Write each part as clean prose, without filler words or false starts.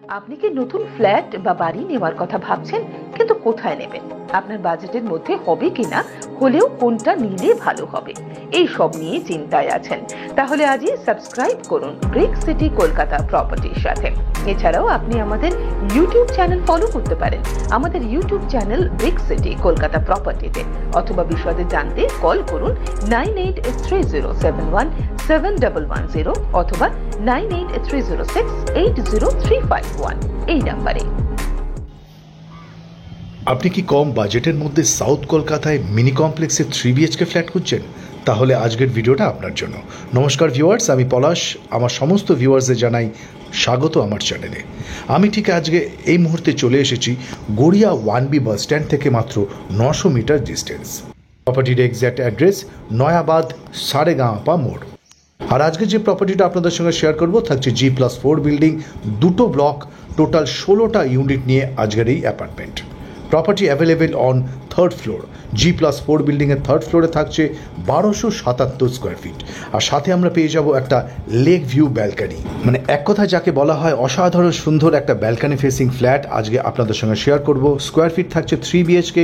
আপনি কি নতুন ফ্ল্যাট বা বাড়ি নেওয়ার কথা ভাবছেন, কিন্তু কোথায় নেবেন, আপনার বাজেটের মধ্যে হবে কিনা, হলেও কোনটা নিলে ভালো হবে, এই সব নিয়ে চিন্তায় আছেন? তাহলে আজই সাবস্ক্রাইব করুন ব্রিক সিটি কলকাতা প্রপার্টির সাথে। এছাড়াও আপনি আমাদের ইউটিউব চ্যানেল ফলো করতে পারেন, আমাদের YouTube channel Brick City Kolkata প্রপার্টিতে, অথবা বিশদে জানতে কল করুন 9830717110 অথবা 9830680351 এই নাম্বারে। আপনি কি কম বাজেটের মধ্যে সাউথ কলকাতায় মিনি কমপ্লেক্সে 3 BHK ফ্ল্যাট খুঁজছেন? তাহলে আজকের ভিডিওটা আপনার জন্য। নমস্কার ভিউয়ার্স, আমি পলাশ। আমার সমস্ত ভিউয়ার্সদের জানাই স্বাগত আমার চ্যানেলে। আমি ঠিক আজকে এই মুহূর্তে চলে এসেছি গড়িয়া 1B বাস স্ট্যান্ড থেকে মাত্র 900 মিটার ডিস্টেন্স। প্রপার্টির এক্স্যাক্ট অ্যাড্রেস নয়াবাদ সারেগাঁওপা মোড়। আর আজকে যে প্রপার্টিটা আপনাদের সঙ্গে শেয়ার করব থাকছে G+4 বিল্ডিং, দুটো ব্লক, টোটাল 16টা ইউনিট নিয়ে আজকের এই apartment. Property available on third floor. G+4 বিল্ডিংয়ের থার্ড ফ্লোরে থাকছে 1277 স্কোয়ার ফিট। আর সাথে আমরা পেয়ে যাব একটা লেক ভিউ ব্যালকানি, মানে এক কথা যাকে বলা হয় অসাধারণ সুন্দর একটা ব্যালকানি ফেসিং ফ্ল্যাট আজকে আপনাদের সঙ্গে শেয়ার করব। স্কোয়ার ফিট থাকছে 3 BHK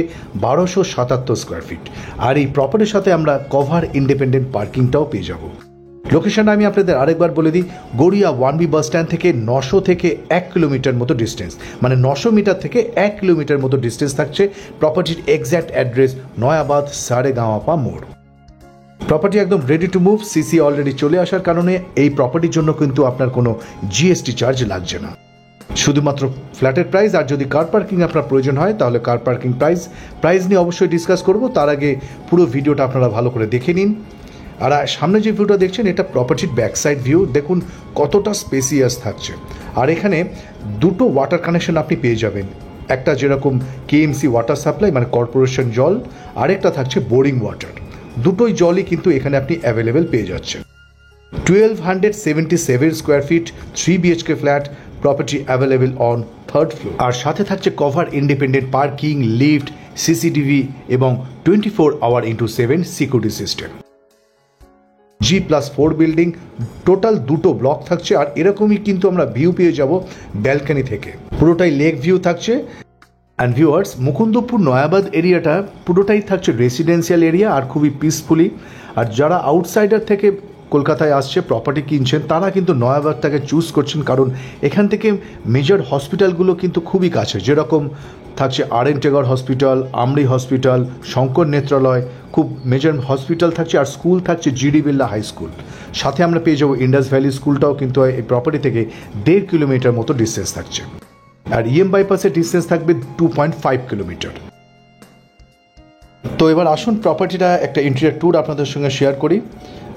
1277 স্কোয়ার ফিট। আর এই প্রপার্টির সাথে আমরা কভার ইন্ডিপেন্ডেন্ট পার্কিংটাও পেয়ে যাব। লোকেশনটা আমি আপনাদের আরেকবার বলে দিই, গড়িয়া 1B বাস স্ট্যান্ড থেকে 900 থেকে 1 কিলোমিটার মতো ডিস্টেন্স, মানে 900 মিটার থেকে 1 কিলোমিটার মতো ডিস্টেন্স থাকছে। প্রপার্টির এক্স্যাক্ট অ্যাড্রেস নয়াবাদ সারেগাঁওপা মোড়। প্রপার্টি একদম ready to move. CC already চলে আসার কারণে এই প্রপার্টির জন্য কিন্তু আপনার কোনো GST চার্জ লাগছে না। শুধুমাত্র ফ্ল্যাটের প্রাইস, আর যদি কার পার্কিং আপনার প্রয়োজন হয় তাহলে কার পার্কিং প্রাইস নিয়ে অবশ্যই ডিসকাস করব। তার আগে পুরো ভিডিওটা আপনারা ভালো করে দেখে নিন। আর সামনে যে ভিউটা দেখছেন এটা প্রপার্টির ব্যাক সাইড ভিউ। দেখুন কতটা স্পেসিয়াস থাকছে। আর এখানে দুটো ওয়াটার কানেকশন আপনি পেয়ে যাবেন, একটা যেরকম KMC ওয়াটার সাপ্লাই মানে কর্পোরেশন জল, আরেকটা থাকছে বোরিং ওয়াটার। দুটোই জলই কিন্তু এখানে আপনি অ্যাভেলেবেল পেয়ে যাচ্ছেন। 1277 square feet 3 BHK flat, property available on third floor. আর সাথে থাকছে cover independent parking, lift, CCTV এবং 24/7 security system. G+4 building, total দুটো ব্লক থাকছে। আর এরকমই কিন্তু আমরা ভিউ পেয়ে যাব ব্যালকানি থেকে, পুরোটাই লেক ভিউ থাকছে। অ্যান্ড ভিউয়ার্স, মুকুন্দপুর নয়াবাদ এরিয়াটা পুরোটাই থাকছে রেসিডেন্সিয়াল এরিয়া আর খুবই পিসফুলি। আর যারা আউটসাইডার থেকে কলকাতায় আসছে প্রপার্টি কিনছেন তারা কিন্তু নয়াবাদটাকে চুজ করছেন, কারণ এখান থেকে মেজর হসপিটালগুলো কিন্তু খুবই কাছে। যেরকম থাকছে RN টেগর হসপিটাল, আমরি হসপিটাল, শঙ্কর নেত্রালয়, খুব মেজর হসপিটাল থাকছে। আর স্কুল থাকছে GD বিড়লা হাই স্কুল। সাথে আমরা পেয়ে যাবো ইন্ডাস ভ্যালি স্কুলটাও কিন্তু এই প্রপার্টি থেকে 1.5 কিলোমিটার মতো ডিস্টেন্স থাকছে। আর EM বাইপাসের ডিস্টেন্স থাকবে 2.5 কিলোমিটার। তো এবার আসুন প্রপার্টিটা একটা ইন্টেরিয়র ট্যুর আপনাদের সঙ্গে শেয়ার করি।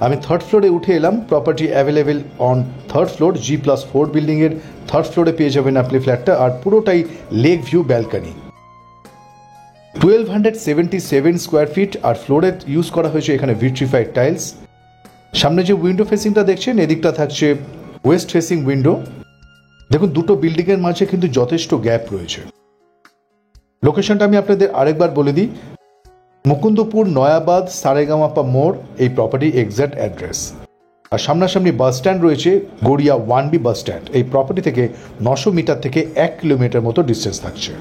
আমি থার্ড ফ্লোরে উঠে এলাম। Property available on third floor. G+4 বিল্ডিংয়ের থার্ড ফ্লোরে পেয়ে যাবেন আপনি ফ্ল্যাটটা। আর পুরোটাই lake view balcony. 1277 square feet. আর ফ্লোরে ইউজ করা হয়েছে এখানে ভিট্রিফাইড টাইলস। সামনে যে উইন্ডো ফেসিংটা দেখছেন এদিকটা থাকছে ওয়েস্ট ফেসিং উইন্ডো। দেখুন দুটো বিল্ডিংয়ের মাঝে কিন্তু যথেষ্ট গ্যাপ রয়েছে। লোকেশনটা আমি আপনাদের আরেকবার বলে দিই, মুকুন্দপুর নয়াবাদ সারেগাঁওপা মোড় এই প্রপার্টির এক্স্যাক্ট অ্যাড্রেস। আর সামনাসামনি বাস স্ট্যান্ড রয়েছে গড়িয়া 1B বাস স্ট্যান্ড। এই প্রপার্টি থেকে 900 মিটার থেকে 1 কিলোমিটার মতো ডিস্টেন্স থাকছে।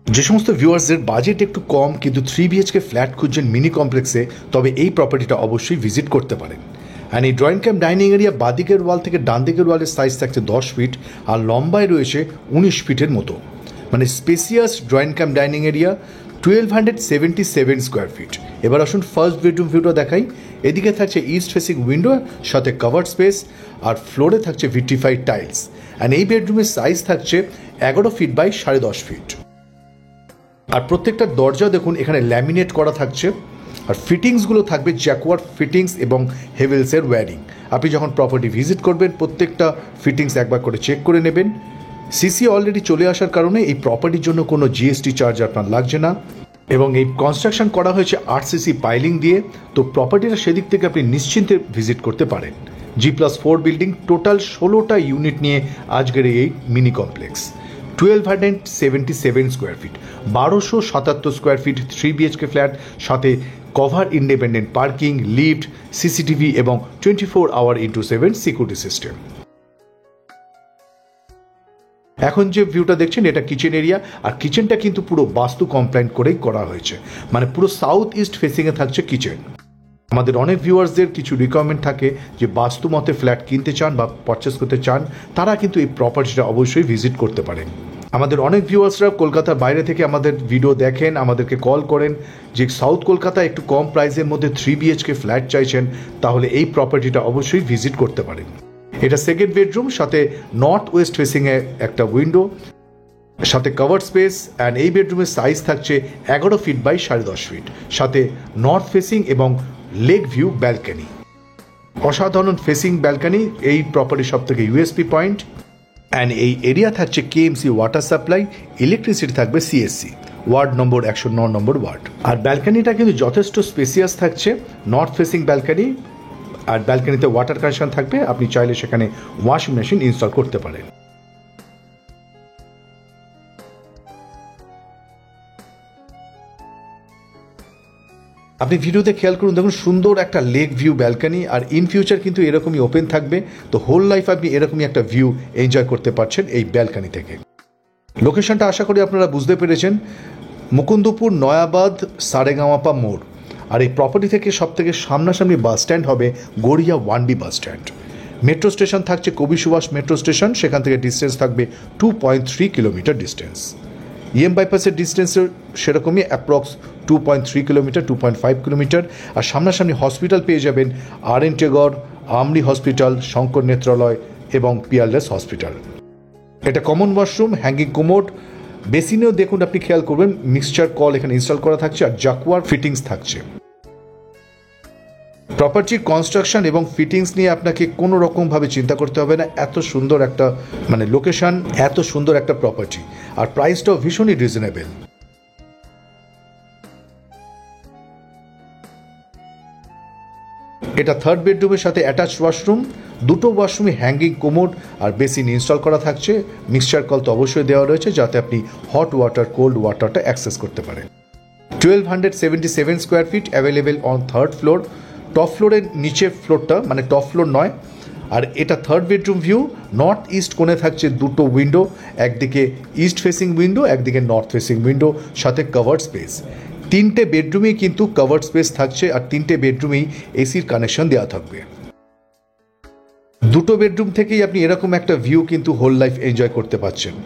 যে সমস্ত ভিউয়ার্সদের বাজেট একটু কম কিন্তু 3 BHK ফ্ল্যাট খুঁজছেন মিনি কমপ্লেক্সে, তবে এই প্রপার্টিটা অবশ্যই ভিজিট করতে পারেন। অ্যান্ড এই ড্রয়িং ক্যাম্প ডাইনিং এরিয়া বাদিকের ওয়াল থেকে ডান দিকের ওয়ালের সাইজ থাকছে 10 ফিট আর লম্বায় রয়েছে 19 ফিটের মতো, মানে spacious drawing camp dining area. 1277 square fit. এবার আসুন ফার্স্ট বেডরুম ভিউটা দেখাই। এদিকে থাকছে ইস্ট ফেসিং উইন্ডো সাথে কভার্ড স্পেস, আর ফ্লোরে থাকছে ভিট্রিফাইড টাইলস। অ্যান্ড এই বেডরুমের সাইজ থাকছে 11 ফিট বাই 10.5 ফিট। আর প্রত্যেকটা দরজা দেখুন এখানে ল্যামিনেট করা থাকছে। আর ফিটিংসগুলো থাকবে জ্যাকওয়ার ফিটিংস এবং হেভেলসের ওয়্যারিং। আপনি যখন প্রপার্টি ভিজিট করবেন প্রত্যেকটা ফিটিংস একবার করে চেক করে নেবেন। সিসি অলরেডি চলে আসার কারণে এই প্রপার্টির জন্য কোনো GST চার্জ আপনার লাগছে না। এবং এই কনস্ট্রাকশন করা হয়েছে 8cc পাইলিং দিয়ে। তো প্রপার্টিটা সেদিক থেকে আপনি নিশ্চিন্তে ভিজিট করতে পারেন। G+4 বিল্ডিং, টোটাল 16টা ইউনিট নিয়ে আজকের এই mini complex. 1277 square feet, 1277 square feet 3 BHK flat, সাথে cover independent parking, lift, CCTV এবং 24/7 সিকিউরিটি সিস্টেম। এখন যে ভিউটা দেখছেন এটা কিচেন এরিয়া, আর কিচেনটা কিন্তু পুরো বাস্তু কমপ্লায়েন্ট করেই করা হয়েছে, মানে পুরো সাউথ ইস্ট ফেসিংয়ে থাকছে কিচেন। আমাদের অনেক ভিউয়ার্সদের কিছু রিকোয়ারমেন্ট থাকে যে বাস্তু মতে ফ্ল্যাট কিনতে চান বা পারচেস করতে চান, তারা কিন্তু এই প্রপার্টিটা অবশ্যই ভিজিট করতে পারেন। আমাদের অনেক ভিউয়ার্সরা কলকাতার বাইরে থেকে আমাদের ভিডিও দেখেন, আমাদেরকে কল করেন যে সাউথ কলকাতায় একটু কম প্রাইসের মধ্যে 3 BHK ফ্ল্যাট চাইছেন, তাহলে এই প্রপার্টিটা অবশ্যই ভিজিট করতে পারেন। এটা সেকেন্ড বেডরুম, সাথে নর্থ ওয়েস্ট ফেসিংয়ে একটা উইন্ডো, সাথে কভার স্পেস, অ্যান্ড এই বেডরুমের সাইজ থাকছে 11 ফিট বাই 10.5 ফিট, সাথে নর্থ ফেসিং এবং লেক ভিউ ব্যালকনি। অসাধারণ ফেসিং ব্যালকনি এই প্রপার্টির সব থেকে ইউএসপি পয়েন্ট। অ্যান্ড এই এরিয়া থাকছে KMC ওয়াটার সাপ্লাই, ইলেকট্রিসিটি থাকবে CSC, ওয়ার্ড নম্বর 109 নম্বর ওয়ার্ড। আর ব্যালকনিটা কিন্তু যথেষ্ট স্পেসিয়াস থাকছে, নর্থ ফেসিং ব্যালকনি, আর ব্যালকনিতে ওয়াটার কানেকশন থাকবে, আপনি চাইলে সেখানে ওয়াশিং মেশিন ইনস্টল করতে পারেন। আপনি ভিডিওতে খেয়াল করুন, দেখুন সুন্দর একটা লেক ভিউ ব্যালকনি, আর ইন ফিউচার কিন্তু এরকমই ওপেন থাকবে, তো হোল লাইফ আপনি এরকমই একটা ভিউ এনজয় করতে পারছেন এই ব্যালকনি থেকে। লোকেশনটা আশা করি আপনারা বুঝতে পেরেছেন, মুকুন্দপুর নয়াবাদ সারেগামাপা মোড়। আর এই প্রপার্টি থেকে সব থেকে সামনাসামনি বাস স্ট্যান্ড হবে Garia 1B bus stand. Metro station থাকছে কবি সুভাষ মেট্রো স্টেশন, সেখান থেকে ডিস্টেন্স থাকবে 2.3 কিলোমিটার ডিস্টেন্স। বাইপাসের ডিস্টেন্সের সেরকমই অ্যাপ্রক্স 2.3 কিলোমিটার, 2.5 কিলোমিটার। আর সামনাসামনি হসপিটাল পেয়ে যাবেন RN টেগর, আমরি হসপিটাল, শঙ্কর নেত্রালয় এবং পিয়ারলেস হসপিটাল। এটা কমন ওয়াশরুম, হ্যাঙ্গিং কোমোড, বেসিনেও দেখুন আপনি খেয়াল করবেন মিক্সচার কল এখানে ইনস্টল করা থাকছে, আর জাকুয়ার ফিটিংস থাকছে। প্রপার্টির কনস্ট্রাকশন এবং ফিটিংস নিয়ে আপনাকে কোনো রকমভাবে চিন্তা করতে হবে না, এত সুন্দর একটা মানে লোকেশন, এত সুন্দর একটা প্রপার্টি, আর প্রাইসটাও ভীষণই রিজনেবল। এটা থার্ড বেডরুমের সাথে অ্যাটাচ ওয়াশরুম, দুটো ওয়াশরুমে হ্যাঙ্গিং কোমোড আর বেসিন ইনস্টল করা থাকছে। মিক্সচার কল তো অবশ্যই দেওয়া রয়েছে, যাতে আপনি হট ওয়াটার কোল্ড ওয়াটারটা অ্যাক্সেস করতে পারেন। 1277 square fit available on third floor. Top ফ্লোরের নিচে ফ্লোরটা মানে টপ ফ্লোর নয়। আর এটা third bedroom view, north east কোণে থাকছে দুটো উইন্ডো, একদিকে ইস্ট ফেসিং উইন্ডো, একদিকে নর্থ ফেসিং উইন্ডো, সাথে কভার্ড স্পেস। 3টে বেডরুমেই কিন্তু কভার্ড স্পেস থাকছে, আর 3টে বেডরুমেই এসির কানেকশন দেওয়া থাকবে। দুটো বেডরুম থেকেই আপনি এরকম একটা ভিউ কিন্তু হোল লাইফ এনজয় করতে পারছেন।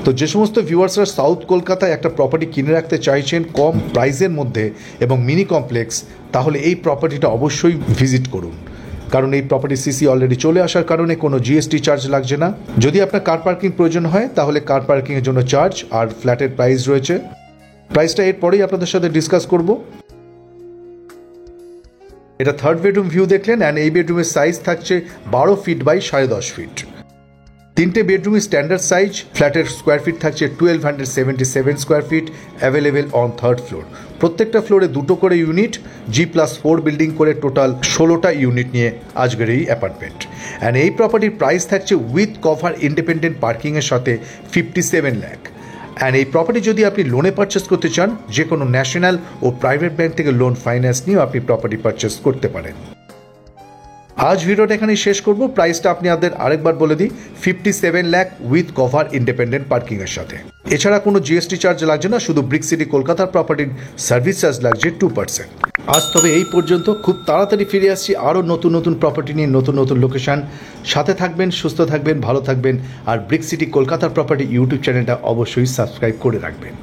তো যে সমস্ত ভিউয়ার্সরা সাউথ কলকাতায় একটা প্রপার্টি কিনে রাখতে চাইছেন কম প্রাইসের মধ্যে এবং মিনি কমপ্লেক্স, তাহলে এই প্রপার্টিটা অবশ্যই ভিজিট করুন, কারণ এই প্রপার্টি CC অলরেডি চলে আসার কারণে কোনো GST চার্জ লাগছে না। যদি আপনার কার পার্কিং প্রয়োজন হয় তাহলে কার পার্কিংয়ের জন্য চার্জ, আর ফ্ল্যাটের প্রাইস রয়েছে। প্রাইসটা এরপরেই আপনাদের সাথে ডিসকাস করব। এটা থার্ড বেডরুম ভিউ দেখলেন, অ্যান্ড এই বেডরুমের সাইজ থাকছে 12 ফিট বাই 10.5 ফিট। 3টে বেডরুমের স্ট্যান্ডার্ড সাইজ, ফ্ল্যাটের স্কোয়ার ফিট থাকছে 1277 square fit, available on third floor. প্রত্যেকটা ফ্লোরে দুটো করে ইউনিট, G+4 বিল্ডিং করে টোটাল 16টা ইউনিট নিয়ে আজকের এই অ্যাপার্টমেন্ট। অ্যান্ড এই প্রপার্টির প্রাইস থাকছে উইথ কভার ইন্ডিপেন্ডেন্ট পার্কিংয়ের সাথে 57 লাখ। অ্যান্ড এই প্রপার্টি যদি আপনি লোনে পারচেস করতে চান, যে কোনো ন্যাশনাল ও প্রাইভেট ব্যাংক থেকে লোন ফাইন্যান্স নিয়েও আপনি প্রপার্টি পারচেস করতে পারেন। আজ ভিডিওটা এখানেই শেষ করব। প্রাইসটা আপনি আপনাদের আরেকবার বলে দিই, 57 লাখ উইথ কভার ইন্ডিপেন্ডেন্ট পার্কিংয়ের সাথে। এছাড়া কোনো GST চার্জ লাগছে না, শুধু ব্রিক সিটি কলকাতার প্রপার্টির সার্ভিস চার্জ লাগছে 2%। আজ তবে এই পর্যন্ত, খুব তাড়াতাড়ি ফিরে আসছি আরও নতুন নতুন প্রপার্টি নিয়ে, নতুন নতুন লোকেশন। সাথে থাকবেন, সুস্থ থাকবেন, ভালো থাকবেন, আর ব্রিক সিটি কলকাতার প্রপার্টি ইউটিউব চ্যানেলটা অবশ্যই সাবস্ক্রাইব করে রাখবেন।